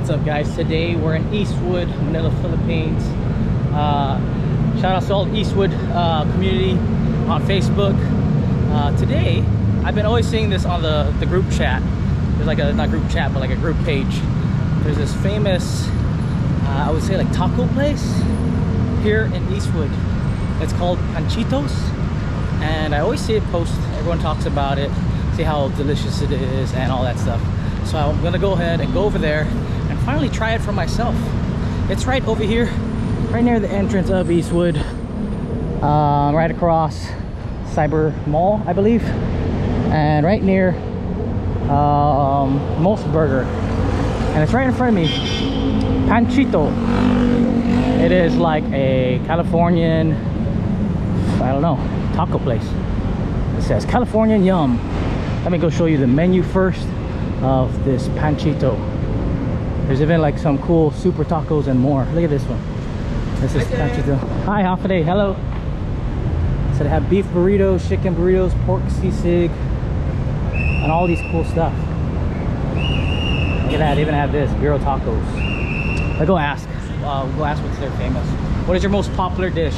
What's up, guys? Today we're in Eastwood, Manila, Philippines. Shout out to all the Eastwood community on Facebook. Today I've been always seeing this on the group chat. There's like a, not group chat, but like a group page. There's this famous I would say like taco place here in Eastwood. It's called Pan-Chitos, and I always see it post. Everyone talks about it, see how delicious it is and all that stuff. So I'm gonna go ahead and go over there and finally try it for myself. It's right over here, right near the entrance of Eastwood, right across Cyber Mall, I believe, and right near Most Burger, and it's right in front of me. Pan-Chito. It is like a Californian, I don't know, taco place. It says Californian Yum. Let me go show you the menu first of this Pan-Chito. There's even like some cool super tacos and more. Look at this one. This is Pan-Chito. Hi, half a day. Hello. So they have beef burritos, chicken burritos, pork sisig, and all these cool stuff. Look at that. They even have this Bureau tacos. Let's go ask. Go ask what's their famous. What is your most popular dish?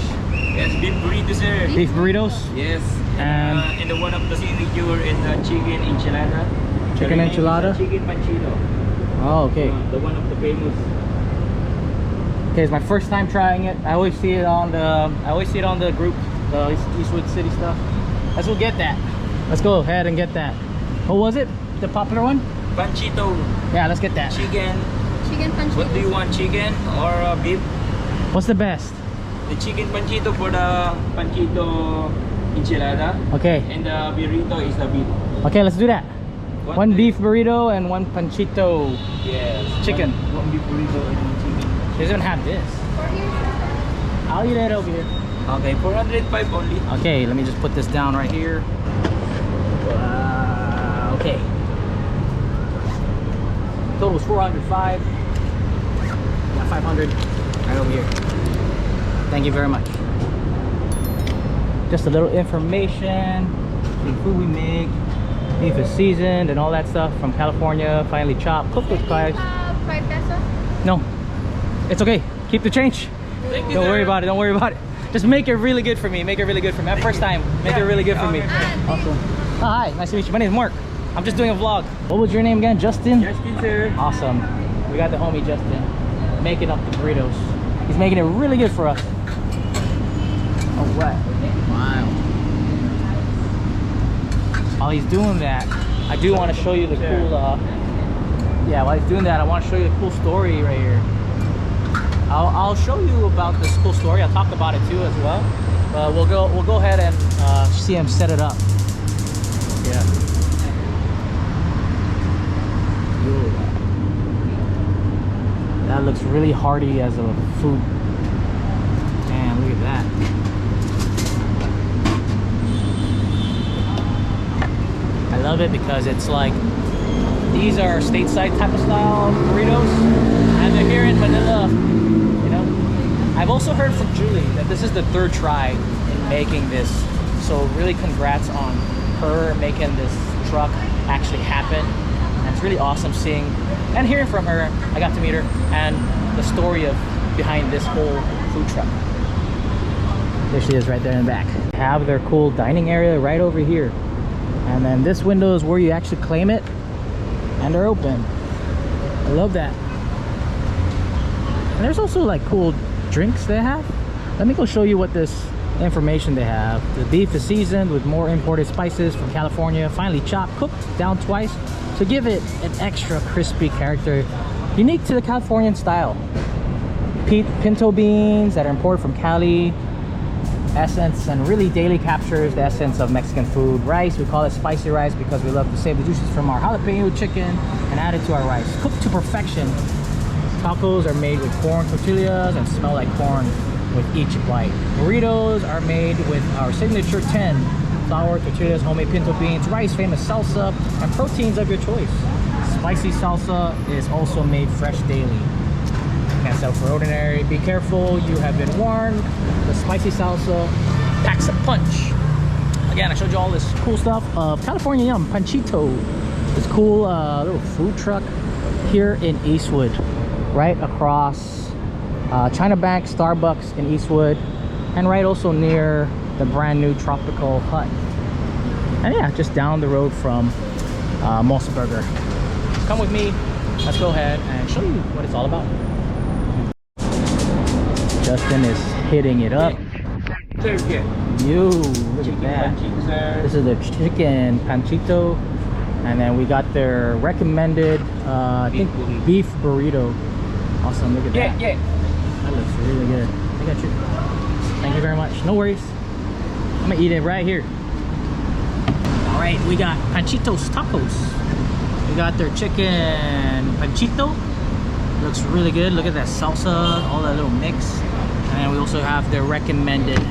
Yes, beef burritos, sir. Beef burritos? Yes. And the one of the signature is the chicken enchilada. Chicken enchilada? Chicken Pan-Chito. Oh, okay. The one of the famous. Okay, it's my first time trying it. I always see it on the group, the Eastwood City stuff. Let's go get that. Let's go ahead and get that. What was it? The popular one? Pan-Chito. Yeah, let's get that. Chicken Pan-Chitos. What do you want, chicken or beef? What's the best? The chicken Pan-Chito for the Pan-Chito enchilada. Okay. And the burrito is the beef. Okay, let's do that. One beef burrito and one Pan-Chito. Yes. Chicken. One beef burrito and one chicken. They don't have this. I'll eat it over here. Okay, 405 only. Okay, let me just put this down right here. Okay. Total was 405. Got 500 right over here. Thank you very much. Just a little information. The food we make. Beef is seasoned and all that stuff from California. Finely chopped. Cooked with guys. 5 pesos? No. It's okay. Keep the change. Don't worry about it. Don't worry about it. Just make it really good for me. Make it really good for me. My first time. Make it really good for me. Awesome. Oh, hi. Nice to meet you. My name is Mark. I'm just doing a vlog. What was your name again? Justin? Justin, sir. Awesome. We got the homie Justin making up the burritos. He's making it really good for us. All right. Wow. While he's doing that, I do want to show you the cool. Yeah, while he's doing that, I want to show you the cool story right here. I'll show you about this cool story. I'll talk about it too as well. But we'll go ahead and see him set it up. Yeah. That looks really hearty as a food. Man, look at that. I love it because it's like, these are stateside type of style burritos, and they're here in Manila, you know. I've also heard from Julie that this is the 3rd try in making this, so really congrats on her making this truck actually happen. And it's really awesome seeing and hearing from her. I got to meet her and the story of behind this whole food truck. There she is right there in the back. They have their cool dining area right over here, and then this window is where you actually claim it, and they're open. I love that. And there's also like cool drinks they have. Let me go show you what this information they have. The beef is seasoned with more imported spices from California, finely chopped, cooked down twice to give it an extra crispy character unique to the Californian style. Pinto beans that are imported from Cali, essence, and really daily captures the essence of Mexican food. Rice, we call it spicy rice because we love to save the juices from our jalapeno chicken and add it to our rice. Cooked to perfection. Tacos are made with corn tortillas and smell like corn with each bite. Burritos are made with our signature 10 flour tortillas, homemade pinto beans, rice, famous salsa, and proteins of your choice. Spicy salsa is also made fresh daily. Can't sell for ordinary. Be careful, you have been warned. The spicy salsa packs a punch. Again, I showed you all this cool stuff of California Yum, Pan-Chito. This cool little food truck here in Eastwood. right across China Bank, Starbucks in Eastwood, and right also near the brand new Tropical Hut. And yeah, just down the road from Moss Burger. Come with me. Let's go ahead and show you what it's all about. Justin is hitting it up. You, look at that. This is the chicken Pan-Chito. And then we got their recommended, I think, beef burrito. Awesome, look at that. Yeah. That looks really good. I got you. Thank you very much. No worries. I'm gonna eat it right here. All right, we got Pan-Chitos tacos. We got their chicken Pan-Chito. Looks really good. Look at that salsa, all that little mix. And then we also have their recommended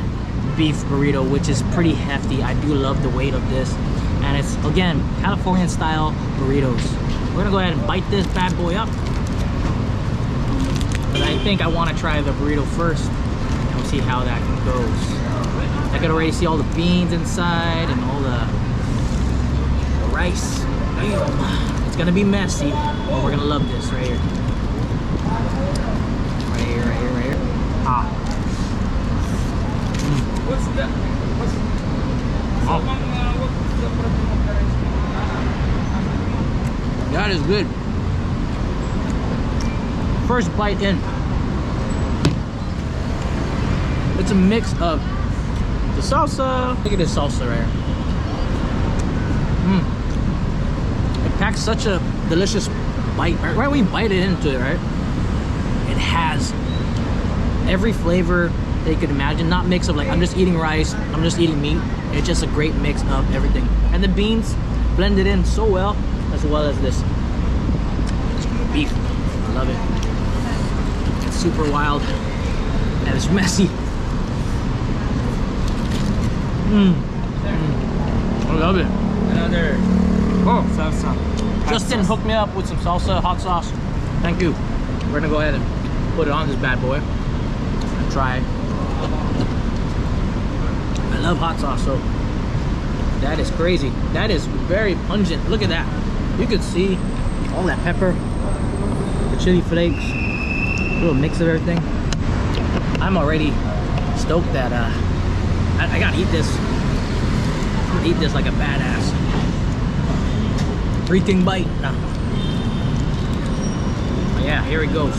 beef burrito, which is pretty hefty. I do love the weight of this. And it's, again, Californian style burritos. We're gonna go ahead and bite this bad boy up. But I think I wanna try the burrito first, and we'll see how that goes. I can already see all the beans inside and all the rice. Damn. It's gonna be messy, but we're gonna love this right here. Right here, right here, right here. Ah. What's that? That is good. First bite in. It's a mix of the salsa. Look at this salsa right here. It packs such a delicious bite. Right when you bite it into it, right? It has every flavor that you could imagine. Not mix of like, I'm just eating rice, I'm just eating meat. It's just a great mix of everything. And the beans blended in so well as this beef. I love it. It's super wild and it's messy. I love it. Another salsa. Justin hooked me up with some salsa, hot sauce. Thank you. We're gonna go ahead and put it on this bad boy and try it. I love hot sauce, so that is crazy. That is very pungent. Look at that. You can see all that pepper, the chili flakes, a little mix of everything. I'm already stoked that I gotta eat this. I'm gonna eat this like a badass. Freaking bite. Nah. But yeah, here it goes.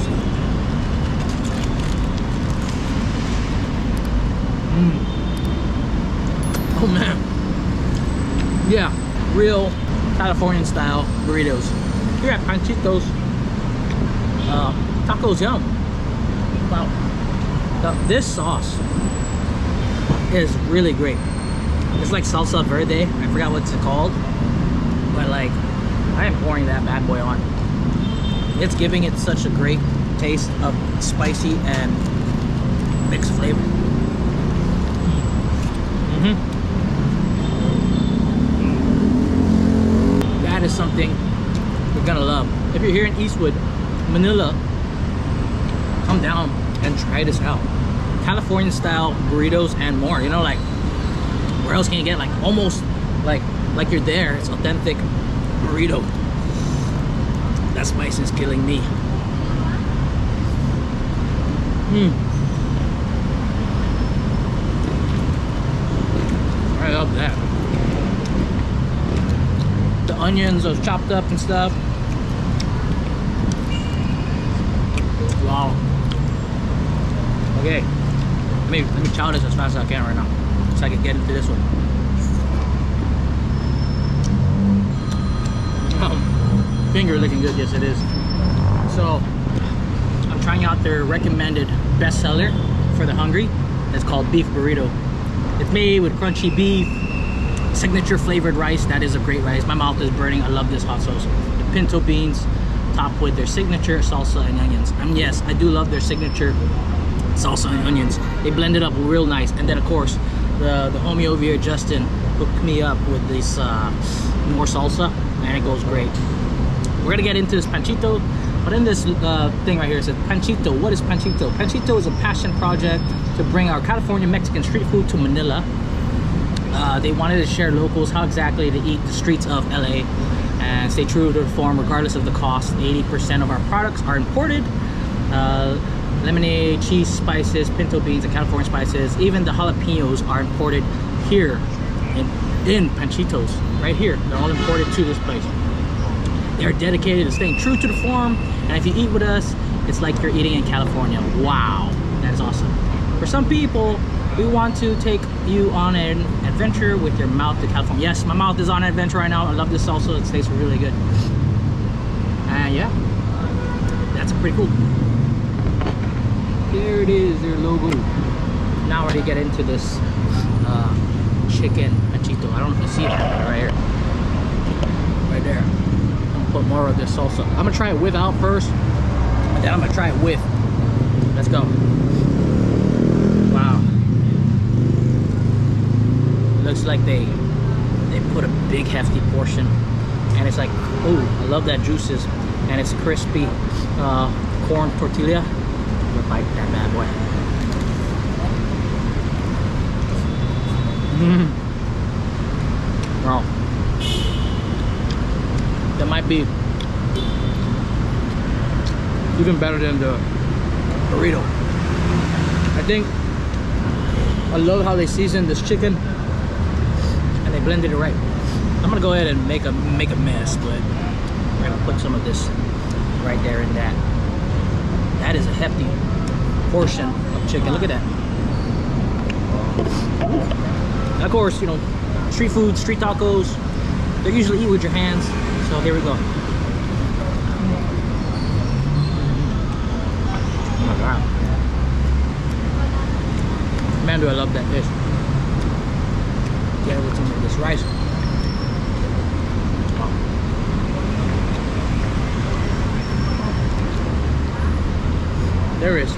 Oh man. Yeah, real Californian style burritos. Here at Pan-Chitos, tacos yum. Wow. This sauce is really great. It's like salsa verde. I forgot what it's called. But like, I am pouring that bad boy on. It's giving it such a great taste of spicy and mixed flavor. That is something you're gonna love. If you're here in Eastwood, Manila, come down and try this out. Californian style burritos and more. You know, like, where else can you get like almost like you're there? It's authentic burrito. That spice is killing me. I love that. The onions are chopped up and stuff. Wow. Okay, let me chow this as fast as I can right now, so I can get into this one. Finger looking good, yes it is. So I'm trying out their recommended bestseller for the hungry. It's called beef burrito. It's made with crunchy beef, signature flavored rice. That is a great rice. My mouth is burning. I love this hot sauce. The pinto beans topped with their signature salsa and onions. And yes, I do love their signature salsa and onions. They blend it up real nice. And then of course the homie over here, Justin, hooked me up with this more salsa, and it goes great. We're gonna get into this Pan-Chito, but in this thing right here, it says Pan-Chito. What is Pan-Chito? Pan-Chito is a passion project to bring our California Mexican street food to Manila. They wanted to share locals how exactly to eat the streets of LA and stay true to the form regardless of the cost. 80% of our products are imported. lemonade, cheese spices, pinto beans, and California spices. Even the jalapenos are imported here in Pan-Chitos, right here. They're all imported to this place. They're dedicated to staying true to the form, and if you eat with us, it's like you're eating in California. Wow, that is awesome. For some people, we want to take you on an adventure with your mouth to California. Yes, my mouth is on an adventure right now. I love this salsa. It tastes really good. And yeah, that's pretty cool. There it is, their logo. Now we're gonna get into this chicken Pan-Chito. I don't know if you see that right here. Right there. I'm gonna put more of this salsa. I'm gonna try it without first, and then I'm gonna try it with. Let's go. Wow. Looks like they put a big hefty portion, and it's like, oh, I love that juices, and it's crispy corn tortilla. I'm gonna bite that bad boy. Wow. That might be even better than the burrito. I think I love how they season this chicken and they blended it right. I'm gonna go ahead and make a mess, but we're gonna put some of this right there in that. That is a hefty portion of chicken. Look at that. And of course, you know, street food, street tacos, they're usually eat with your hands. So here we go. Oh my God. Man, do I love that dish. Get it with some of this rice. Oh. There is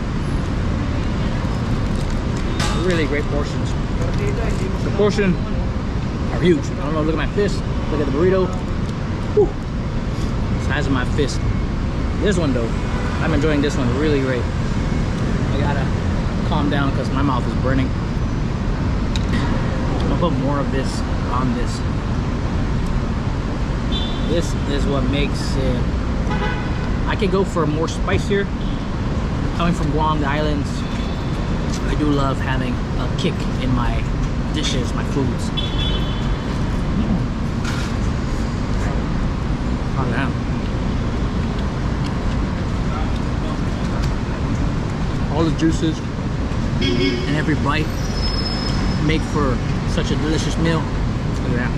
really great portions. The portion are huge. I don't know, look at my fist. Look at the burrito. Whew. Size of my fist. This one though, I'm enjoying this one really great. I gotta calm down because my mouth is burning. I'm gonna put more of this on this. This is what makes it. I could go for more spicier. Coming from Guam, the islands, I do love having a kick in my dishes, my foods. Oh damn. All the juices and every bite make for such a delicious meal. Look at that.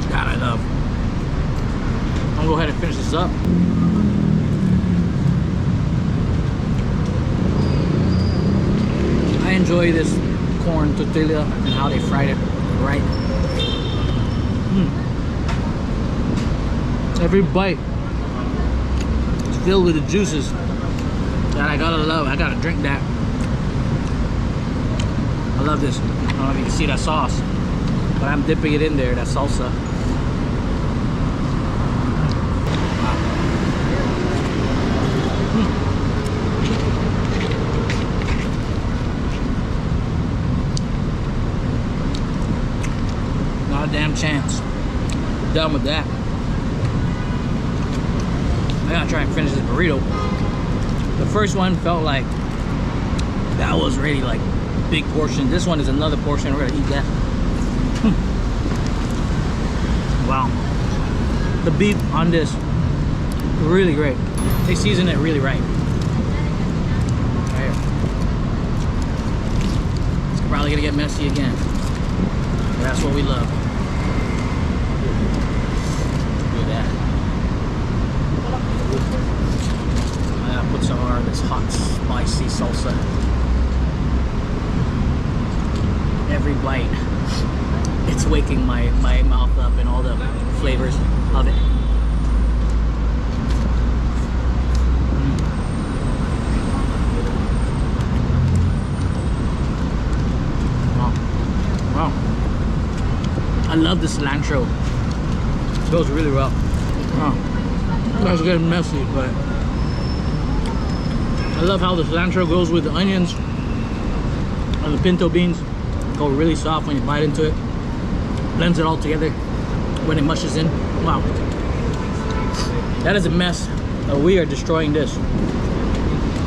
God, I love. I'm gonna go ahead and finish this up. I enjoy this corn tortilla and how they fried it right. Every bite is filled with the juices that I gotta love. I gotta drink that. I love this. I don't know if you can see that sauce, but I'm dipping it in there, that salsa. Not a damn chance. Done with that. I gotta try and finish this burrito. The first one felt like that was really like big portion. This one is another portion. We're gonna eat that. Wow. The beef on this, really great. They season it really right. Right here. It's probably gonna get messy again. But that's what we love. Put some more of this hot, spicy salsa. Every bite, it's waking my mouth up and all the flavors of it. Wow. Wow. I love the cilantro. It goes really well. Wow. That's getting messy, but I love how the cilantro goes with the onions and the pinto beans. Go really soft when you bite into it. Blends it all together when it mushes in. Wow. That is a mess. We are destroying this.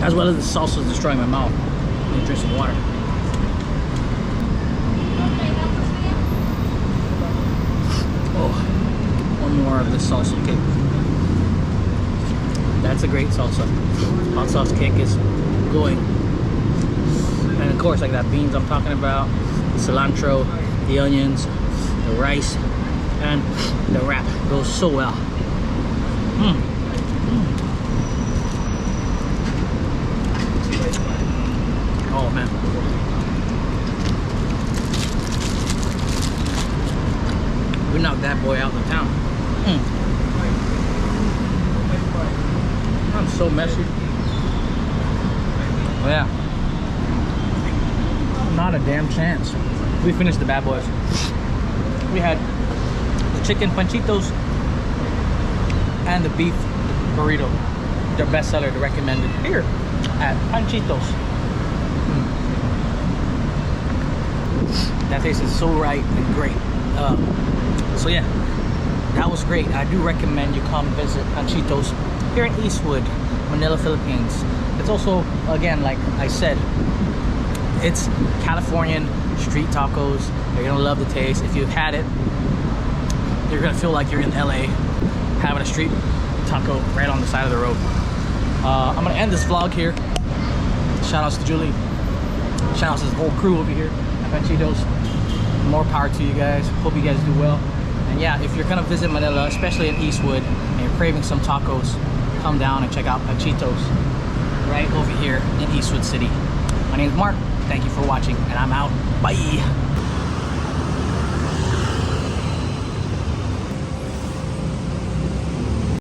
As well as the salsa is destroying my mouth. I need to drink some water. Oh, one more of this salsa cake. That's a great salsa. Hot sauce cake is going. And of course, like that beans I'm talking about, the cilantro, the onions, the rice, and the wrap goes so well. Oh man. We knocked that boy out of the town. I'm so messy. Oh yeah. Not a damn chance. We finished the bad boys. We had the chicken Pan-Chitos and the beef burrito. Their bestseller, the recommended here at Pan-Chitos. That tastes so right and great. So yeah, that was great. I do recommend you come visit Pan-Chitos here in Eastwood, Manila, Philippines. It's also, again, like I said, it's Californian street tacos. You're gonna love the taste. If you've had it, you're gonna feel like you're in LA having a street taco right on the side of the road. I'm gonna end this vlog here. Shout outs to Julie. Shout outs to the whole crew over here at Pan-Chitos. More power to you guys. Hope you guys do well. And yeah, if you're gonna visit Manila, especially in Eastwood, and you're craving some tacos, come down and check out Pan-Chitos right over here in Eastwood City. My name is Mark. Thank you for watching, and I'm out. Bye.